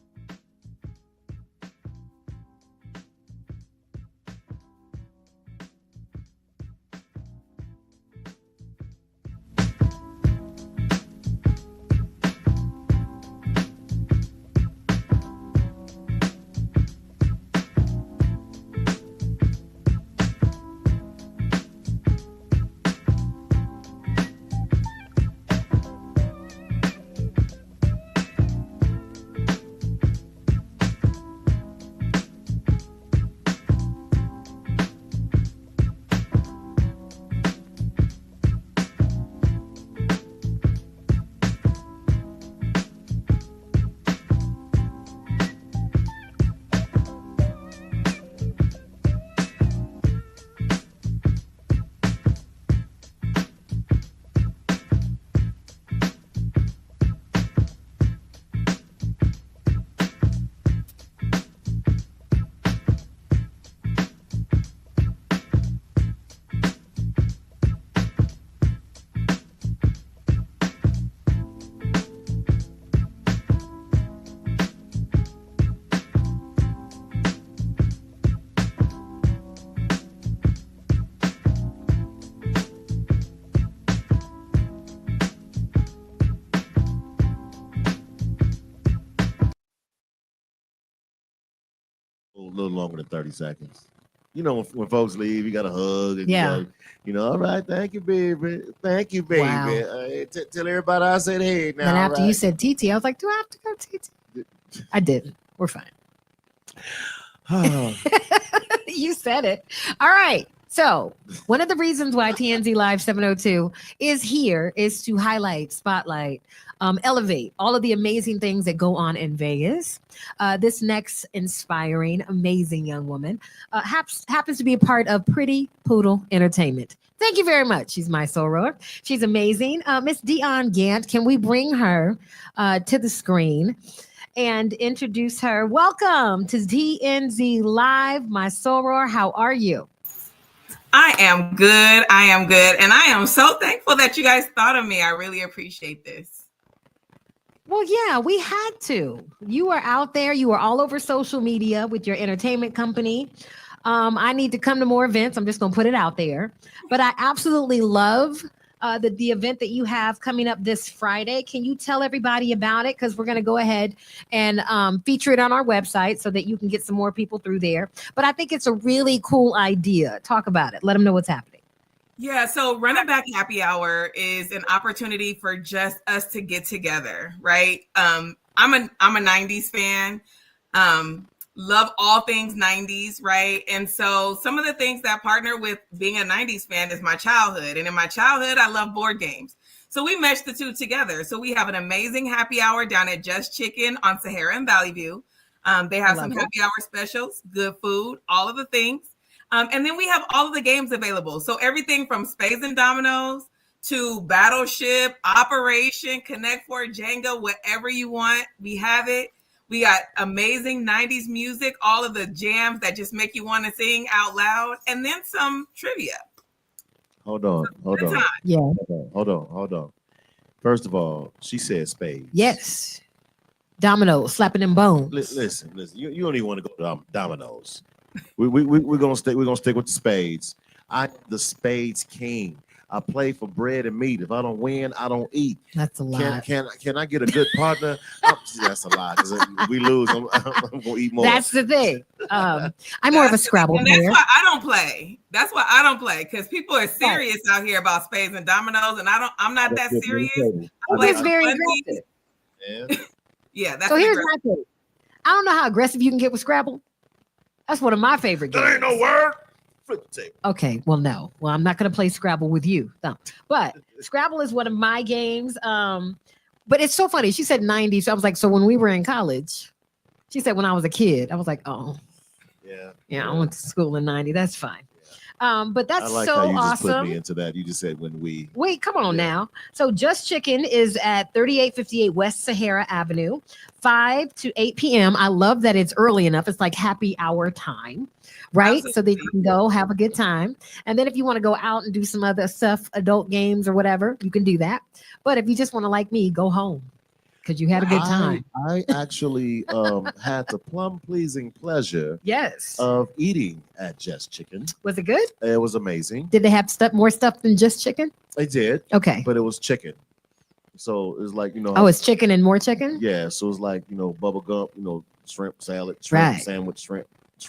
A little longer than 30 seconds. When folks leave, you got to hug. And Yeah. all right. Thank you, baby. Thank you, baby. Wow. Tell everybody I said hey now. Then after right? you said TT, I was like, do I have to go TT? I didn't. We're fine. You said it. All right. So one of the reasons why TNZ Live 702 is here is to highlight, spotlight, elevate all of the amazing things that go on in Vegas. This next inspiring, amazing young woman happens to be a part of Pretty Poodle Entertainment. Thank you very much. She's my soror. She's amazing. Miss Dion Gant, can we bring her to the screen and introduce her? Welcome to TNZ Live, my soror. How are you? I am good. And I am so thankful that you guys thought of me. I really appreciate this. Well, yeah, we had to. You were out there. You were all over social media with your entertainment company. I need to come to more events. I'm just going to put it out there. But I absolutely love the event that you have coming up this Friday. Can you tell everybody about it? Because we're going to go ahead and feature it on our website so that you can get some more people through there. But I think it's a really cool idea. Talk about it. Let them know what's happening. Yeah, so Run It Back Happy Hour is an opportunity for just us to get together, right? I'm a 90s fan. Love all things 90s, right? And so some of the things that partner with being a 90s fan is my childhood. And in my childhood, I love board games. So we meshed the two together. So we have an amazing happy hour down at Just Chicken on Sahara and Valley View. They have some happy hour specials, good food, all of the things. And then we have all of the games available. So everything from Spades and Dominoes to Battleship, Operation, Connect Four, Jenga, whatever you want, we have it. We got amazing 90s music, all of the jams that just make you want to sing out loud, and then some trivia. Hold on. Yeah. Hold on. First of all, she said spades. Yes. Dominoes, slapping them bones. Listen. You don't even want to go to Dominoes. We're gonna stick with the spades. I'm the spades king. I play for bread and meat. If I don't win, I don't eat. That's a lot. Can I get a good partner? That's a lot. Because if we lose, I'm gonna eat more. That's the thing. I'm more of a Scrabble and player. that's why I don't play. That's why I don't play, because people are serious out here about spades and dominoes, and I'm not that serious. It's very aggressive. Yeah. Yeah, that's so here's my thing. I don't know how aggressive you can get with Scrabble. That's one of my favorite games. That ain't no word. Flip the table. Okay, well, no. Well, I'm not going to play Scrabble with you. No. But Scrabble is one of my games. But it's so funny. She said 90s. So I was like, so when we were in college, she said when I was a kid, I was like, oh. Yeah, I went to school in 90. That's fine. But that's I like so how you awesome. just put me into that. You just said when we. Wait, come on now. So Just Chicken is at 3858 West Sahara Avenue, 5 to 8 p.m. I love that it's early enough. It's like happy hour time, right? Absolutely. So they can go have a good time. And then if you want to go out and do some other stuff, adult games or whatever, you can do that. But if you just want to, like me, go home because you had a good time. I actually had the plum-pleasing pleasure Yes. of eating at Just Chicken. Was it good? It was amazing. Did they have more stuff than just chicken? They did, Okay. but it was chicken. So it was like, Oh, it's chicken and more chicken? yeah. So it's like, bubble gum, shrimp salad, shrimp Right. sandwich, shrimp,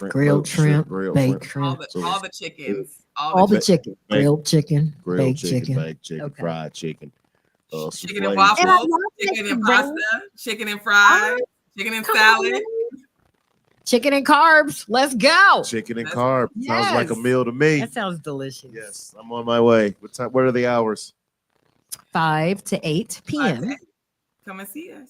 Grilled shrimp, grilled baked shrimp, shrimp. all the chickens, All the chicken. baked- Grilled chicken, grilled baked chicken, chicken. baked chicken, Okay. fried chicken, chicken souffle. and waffles, And I love chicken it, and right? pasta, chicken and fries, chicken and Come salad. on. Chicken and carbs. Let's go. Chicken and That's- carbs. Sounds like a Yes. meal to me. That sounds delicious. Yes, I'm on my way. What time? What are the hours? 5 to 8 p.m. Come and see us.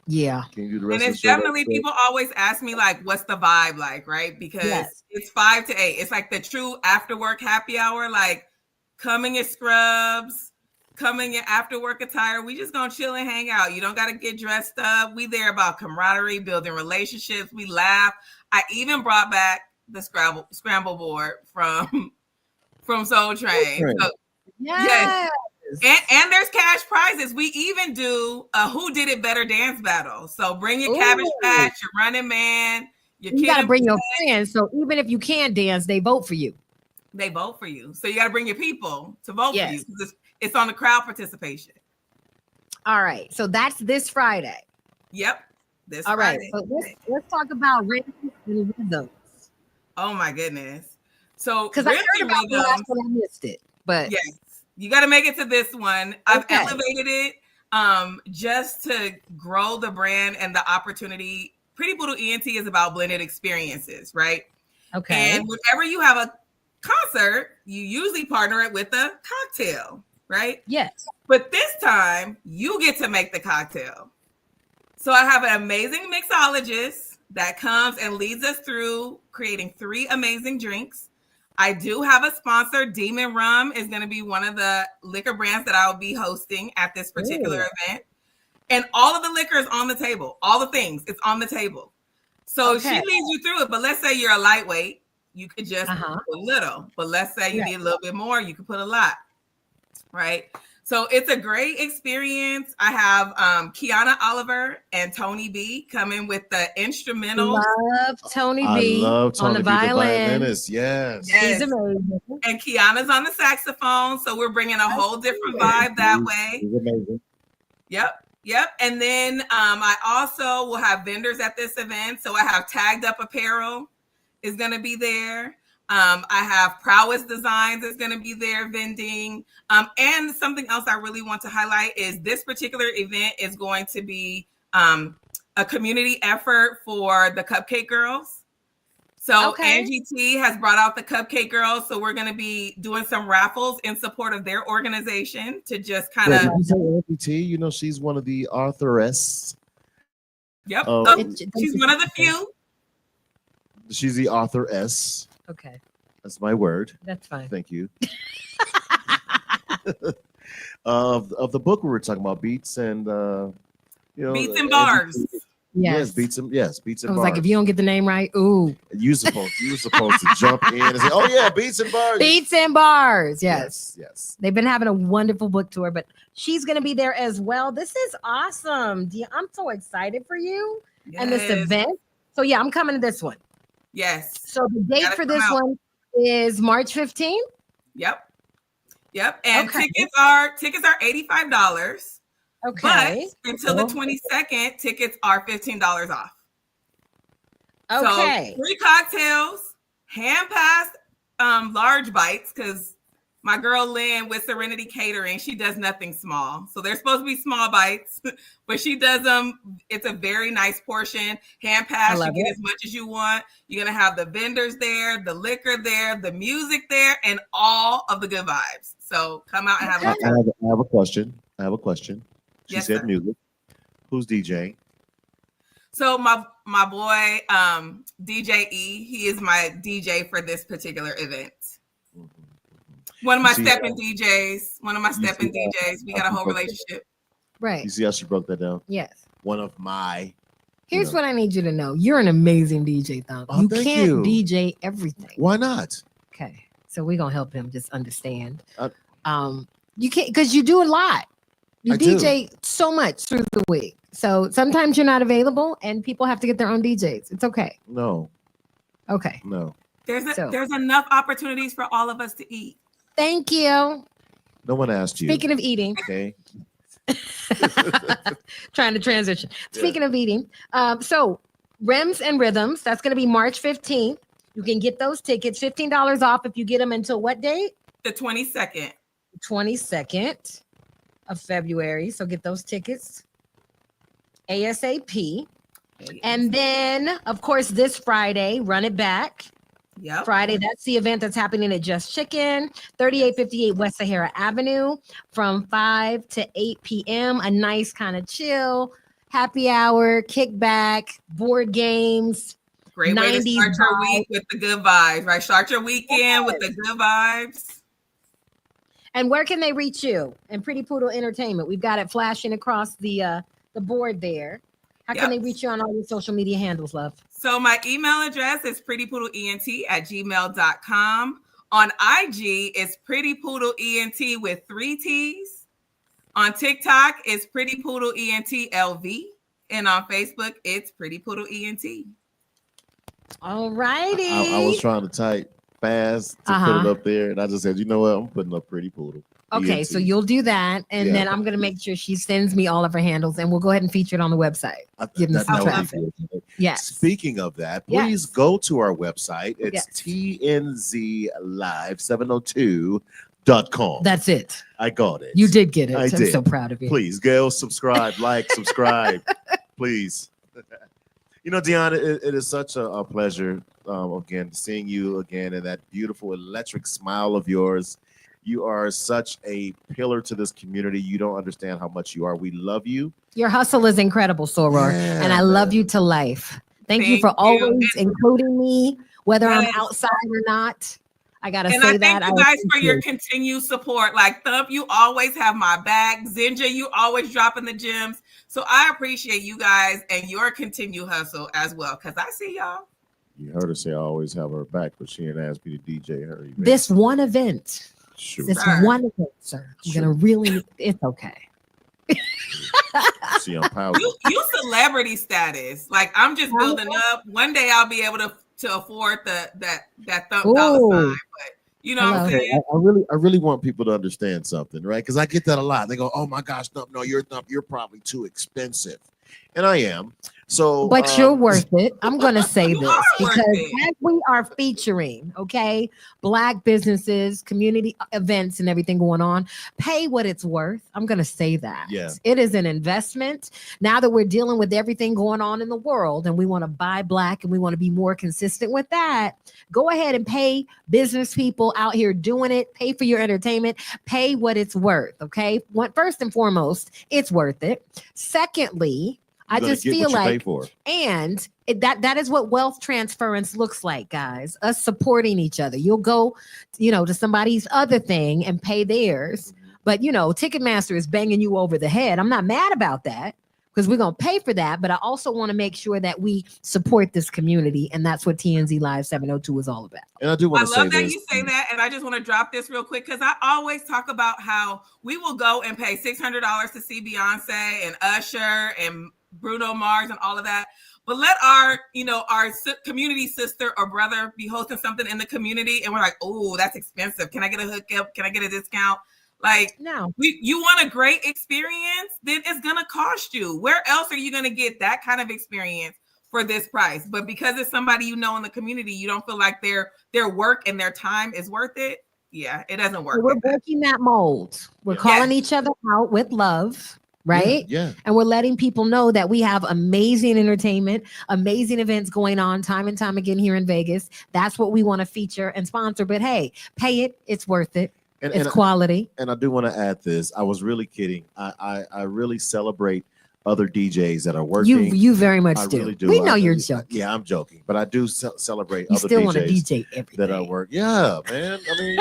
Yeah. Can you do the And rest of the it's show? definitely, people always ask me like, what's the vibe like, right? Because Yes. it's 5 to 8. It's like the true after work happy hour, like coming in scrubs, coming in after work attire. We just gonna chill and hang out. You don't gotta get dressed up. We there about camaraderie, building relationships. We laugh. I even brought back the scramble board from Soul Train. So, Yes. and there's cash prizes. We even do a Who Did It Better dance battle. So bring your Cabbage Ooh. Patch, your Running Man, your You Kid got to and bring your Play. friends. So even if you can't dance, they vote for you. They vote for you. So you got to bring your people to vote Yes. for you. 'Cause it's on the crowd participation. All right. So that's this Friday. Yep. This All right. Friday. So let's talk about rhythms and rhythms. Oh my goodness. So Because I heard Rhythm about the last Rhythms, one, I missed it. But yes, you got to make it to this one. I've Okay. elevated it just to grow the brand and the opportunity. Pretty Poodle ENT is about blended experiences, right? okay. And whenever you have a concert, you usually partner it with a cocktail, right? Yes. But this time, you get to make the cocktail. So I have an amazing mixologist that comes and leads us through creating 3 amazing drinks. I do have a sponsor. Demon Rum is going to be one of the liquor brands that I will be hosting at this particular event. And all of the liquor is on the table. All the things, it's on the table. So Okay. she leads you through it. But let's say you're a lightweight, you could just Uh-huh. put a little. But let's say you Yeah. need a little bit more, you could put a lot. Right? So it's a great experience. I have Kiana Oliver and Tony B coming with the instrumental. Love Tony I B love on Tony the B, violin. violinist. Yes. Yes. He's amazing. And Kiana's on the saxophone. So we're bringing a whole different vibe that way. He's amazing. Yep. And then I also will have vendors at this event. So I have Tagged Up Apparel is going to be there. I have Prowess Designs is going to be there vending. And something else I really want to highlight is this particular event is going to be a community effort for the Cupcake Girls. So Okay. Angie T has brought out the Cupcake Girls. So we're going to be doing some raffles in support of their organization to just kind of, T, she's one of the authoress. yep. Oh. She's one of the few. She's the authoress. Okay. That's my word. That's fine. Thank you. of the book we were talking about, Beats and Beats and Bars. Yes, Beats and I was Bars. like, if you don't get the name right, ooh. you were supposed to jump in and say, oh yeah, Beats and Bars. Beats and Bars. Yes. Yes. They've been having a wonderful book tour, but she's going to be there as well. This is awesome. I'm so excited for you and this Yes. event. So yeah, I'm coming to this one. Yes. So the date Gotta for come this out. one is March 15th. Yep. Yep. And Okay. tickets are $85. Okay. But until the 22nd, tickets are $15 off. Okay. So 3 cocktails, hand-passed large bites, because my girl Lynn with Serenity Catering, she does nothing small. So they're supposed to be small bites, but she does them. It's a very nice portion. Hand-passed, you get as much as you want. You're going to have the vendors there, the liquor there, the music there, and all of the good vibes. So come out and have a good time. I have a question. She Yes, said sir. music. Who's DJ? So my boy DJ E, he is my DJ for this particular event. One of my stepping DJs. We got a whole relationship. Right. You see how she broke that down? Yes. One of my. Here's what I need you to know. You're an amazing DJ, Thump. Oh, you thank can't you. DJ everything. Why not? Okay. So we're gonna help him just understand. You can't, because you do a lot. You DJ so much through the week. So sometimes you're not available and people have to get their own DJs. It's okay. No. Okay. No. There's enough opportunities for all of us to eat. Thank you. No one asked you. Speaking of eating. Okay. Trying to transition. Speaking of eating. So Rims and Rhythms, that's going to be March 15th. You can get those tickets, $15 off if you get them until what date? The 22nd. 22nd of February. So get those tickets ASAP. And then, of course, this Friday, Run It Back. Yep. Friday, that's the event that's happening at Just Chicken, 3858 West Sahara Avenue from 5 to 8 p.m. A nice kind of chill, happy hour, kickback, board games. Great way to start your week with the good vibes, right? Start your weekend with the good vibes. And where can they reach you? And Pretty Poodle Entertainment. We've got it flashing across the board there. How can they reach you on all your social media handles, love? So my email address is prettypoodleent@gmail.com. On IG, it's prettypoodleent with 3 T's. On TikTok, it's prettypoodleent.lv. And on Facebook, it's prettypoodleent. All righty. I was trying to type fast to put it up there, and I just said, you know what? I'm putting up Pretty Poodle. Okay, ENT. so you'll do that, and then I'm going to make sure she sends me all of her handles, and we'll go ahead and feature it on the website. Give them some traffic. Yes. Speaking of that, please go to our website. It's TNZLive702.com. That's it. I got it. You did get it. I I'm did. so proud of you. Please go subscribe, subscribe, please. You know, Deanna, it is such a pleasure again seeing you again, and that beautiful electric smile of yours. You are such a pillar to this community. You don't understand how much you are. We love you. Your hustle is incredible, Soror, and I love you to life. Thank you for always including me, whether I'm outside or not. I gotta say that. And I thank you guys for your continued support. Like Thump, you always have my back. Zinja, you always dropping the gems. So I appreciate you guys and your continued hustle as well, because I see y'all. You heard her say I always have her back, but she didn't ask me to DJ her event. This one event. Sure. This one event, sir. I'm gonna really. It's okay. See, I'm powerful. You celebrity status. Like I'm just building up. One day I'll be able to afford that Thump dollar sign. But you know what I'm saying? I really want people to understand something, right? Because I get that a lot. They go, "Oh my gosh, Thump, no, you're probably too expensive," and I am. So, but you're worth it. I'm going to say this because as we are featuring, Black businesses, community events, and everything going on, pay what it's worth. I'm going to say that. Yeah. It is an investment. Now that we're dealing with everything going on in the world and we want to buy Black and we want to be more consistent with that, go ahead and pay business people out here doing it. Pay for your entertainment. Pay what it's worth. Okay. First and foremost, it's worth it. Secondly, I just feel like, and that is what wealth transference looks like, guys. Us supporting each other. You'll go, to somebody's other thing and pay theirs. But, Ticketmaster is banging you over the head. I'm not mad about that because we're going to pay for that. But I also want to make sure that we support this community. And that's what TNZ Live 702 is all about. And I do want to say love that you say that. And I just want to drop this real quick because I always talk about how we will go and pay $600 to see Beyonce and Usher and Bruno Mars and all of that. But let our, our community sister or brother be hosting something in the community, and we're like, oh, that's expensive. Can I get a hookup? Can I get a discount? Like, No. You want a great experience, then it's gonna cost you. Where else are you gonna get that kind of experience for this price? But because it's somebody in the community, you don't feel like their work and their time is worth it. Yeah, it doesn't work. We're breaking that mold. We're calling each other out with love. Right? Yeah. And we're letting people know that we have amazing entertainment, amazing events going on time and time again here in Vegas. That's what we want to feature and sponsor. But hey, pay it. It's worth it. It's quality. And I do want to add this. I was really kidding. I really celebrate other DJs that are working. You very much do. Really do. We know you're joking. Yeah, I'm joking. But I do celebrate you other still DJs want to DJ everything. that are work. Yeah, man. I mean,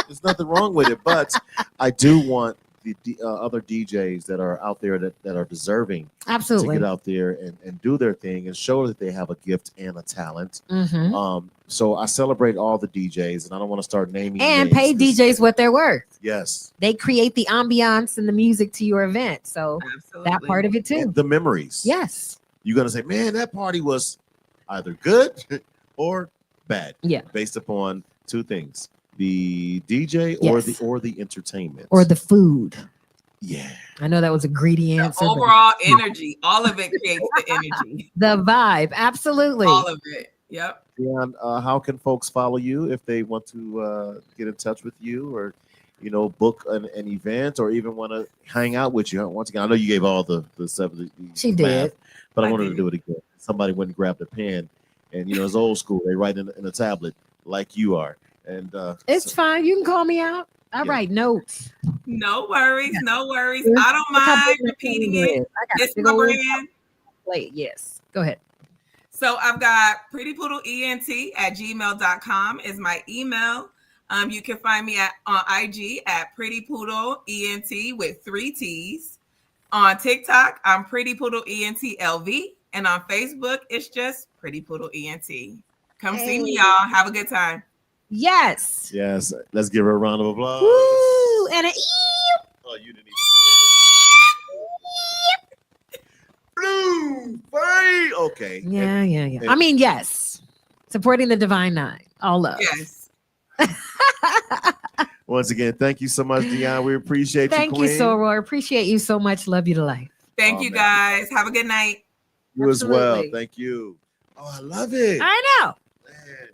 there's nothing wrong with it. But I do want the other DJs that are out there that are deserving absolutely to get out there and do their thing and show that they have a gift and a talent. Mm-hmm. So I celebrate all the DJs, and I don't want to start naming and names. pay DJs what they're worth. Yes, they create the ambiance and the music to your event, so absolutely. That part of it too. And the memories. Yes, you're gonna say, man, that party was either good or bad. Yeah, based upon two things: the DJ or the entertainment or the food. Yeah, I know that was a greedy answer. Overall energy, all of it creates the energy. The vibe, absolutely. All of it. Yep. And how can folks follow you if they want to get in touch with you, or book an event, or even want to hang out with you? Once again, I know you gave all the stuff. She did, but I wanted to do it again. Somebody went and grabbed a pen, and it's old school. They write in a tablet like you are, and it's fine. You can call me out. I write notes. No worries, no worries. I don't mind repeating it. It's my brand. Wait, yes. Go ahead. So I've got prettypoodleent@gmail.com is my email. You can find me on IG at prettypoodleent with 3 T's. On TikTok, I'm prettypoodleent.lv, and on Facebook, it's just prettypoodleent. Come see me, y'all. Have a good time. Yes. Yes. Let's give her a round of applause. Woo! And oh, you didn't even do it. Blue, fine. Okay. Yeah. I mean, yes. Supporting the Divine Nine. All love. Yes. Once again, thank you so much, Dion. We appreciate you. Thank you, Soror. Appreciate you so much. Love you to life. Thank you, guys. Have a good night. You as well. Thank you. Oh, I love it. I know. Man.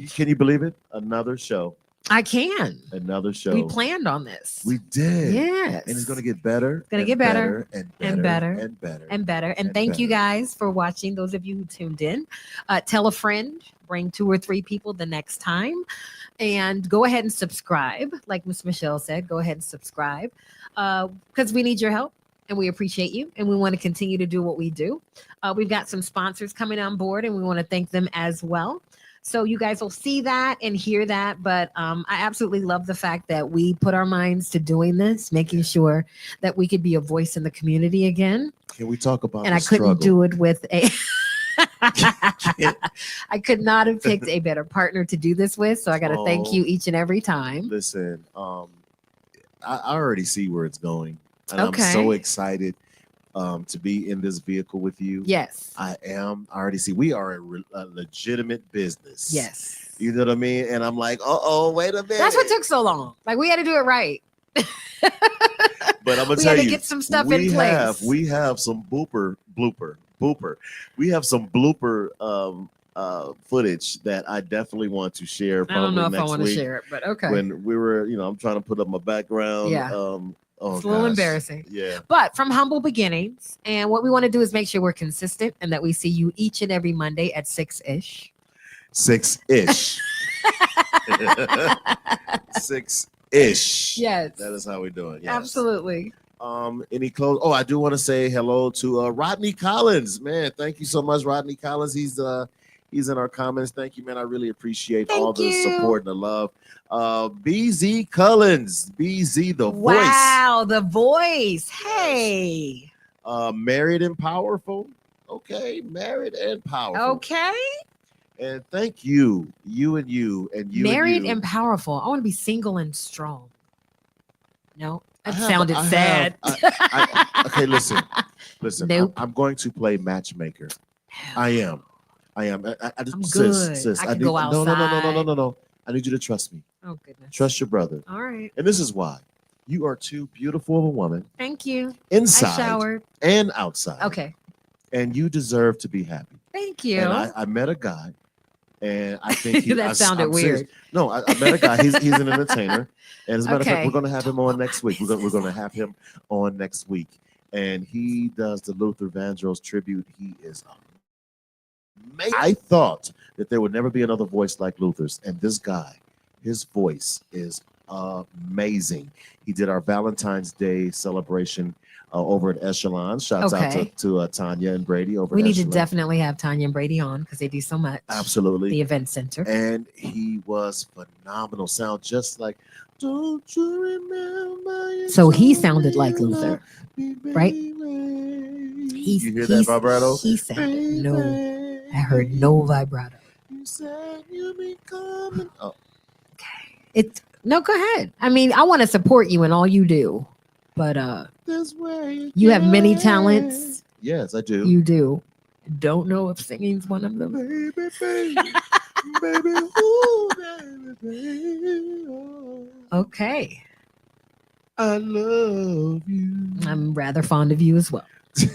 Can you believe it? Another show. I can. Another show. We planned on this. We did. Yes. And it's going to get better. It's going to get better. And better. And better. And better. And thank you guys for watching. Those of you who tuned in. Tell a friend. Bring 2 or 3 people the next time. And go ahead and subscribe. Like Miss Michelle said, go ahead and subscribe. Because we need your help. And we appreciate you. And we want to continue to do what we do. We've got some sponsors coming on board. And we want to thank them as well. So you guys will see that and hear that. But I absolutely love the fact that we put our minds to doing this, making sure that we could be a voice in the community again. Can we talk about and I couldn't do it with a I could not have picked a better partner to do this with. So I got to thank you each and every time. Listen, I already see where it's going. And I'm so excited to be in this vehicle with you. Yes. I am. I already see we are a legitimate business. Yes. You know what I mean? And I'm like, wait a minute. That's what took so long. Like we had to do it right. But I'm gonna tell you, get some stuff in place. We have some blooper. We have some blooper footage that I definitely want to share. I don't know if I want to share it, but okay. When we were, I'm trying to put up my background. Yeah. It's a little embarrassing. Yeah. But from humble beginnings, and what we want to do is make sure we're consistent and that we see you each and every Monday at 6-ish. 6-ish. 6-ish. Yes. That is how we're doing. Yes. Absolutely. Any close? Oh, I do want to say hello to Rodney Collins. Man, thank you so much, Rodney Collins. He's in our comments. Thank you, man. I really appreciate all the support and the love. BZ Collins, BZ the voice. Wow, the voice. Hey. Married and powerful. Okay, married and powerful. Okay. And thank you, you and you. Married and powerful. I want to be single and strong. No, that sounded sad. Okay, listen. Nope. I'm going to play matchmaker. I am. I just, I'm good. sis, I can need, go outside. no. I need you to trust me. Oh goodness. Trust your brother. All right. And this is why. You are too beautiful of a woman. Thank you. Inside I showered. and outside. Okay. And you deserve to be happy. Thank you. And I met a guy, and I think he that sounded I'm weird. Serious. No, I met a guy. He's an entertainer. And as a matter of fact, Okay. we're going to have him on next week. We're going to have him on next week. And he does the Luther Vandross tribute. He is amazing. I thought that there would never be another voice like Luther's. And this guy, his voice is amazing. He did our Valentine's Day celebration over at Echelon. Shouts out to Tanya and Brady over We at need Echelon. to definitely have Tanya and Brady on because they do so much. Absolutely. The event center. And he was phenomenal. Sound just like, don't you remember? You So he told sounded me like you Luther, loved me, right? baby. You hear that vibrato? He sounded no. I heard no vibrato. You said you'd be coming. Oh, It's no. Go ahead. I mean, I want to support you in all you do, but this way you have many can. talents. Yes, I do. You do. Don't know if singing's one of them. Baby, baby, baby, ooh, baby, baby, oh. Okay. I love you. I'm rather fond of you as well. So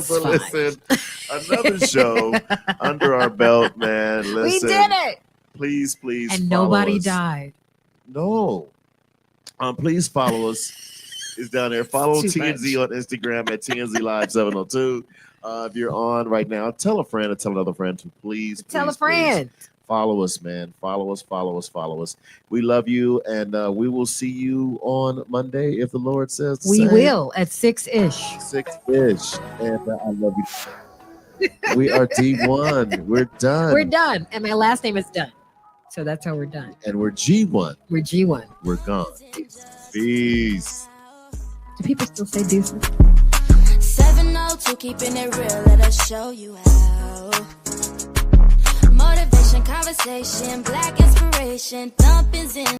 fine. listen, another show under our belt, man. Listen, We did it, Please, and follow nobody us. died. No. Please follow us. It's down there. Follow Too TNZ on Instagram at TNZ Live 702. If you're on right now, tell a friend or tell another friend to please Tell a please friend. follow us, man. Follow us. We love you, and we will see you on Monday if the Lord says the We same. will at 6-ish. 6-ish. And I love you. We are D1. We're done. We're done, and my last name is Dunn, so that's how we're done. And we're G1. We're G1. We're gone. Peace. Do people still say deuces? 702, keeping it real, let us show you how. Motivation, conversation, black inspiration, thumping in.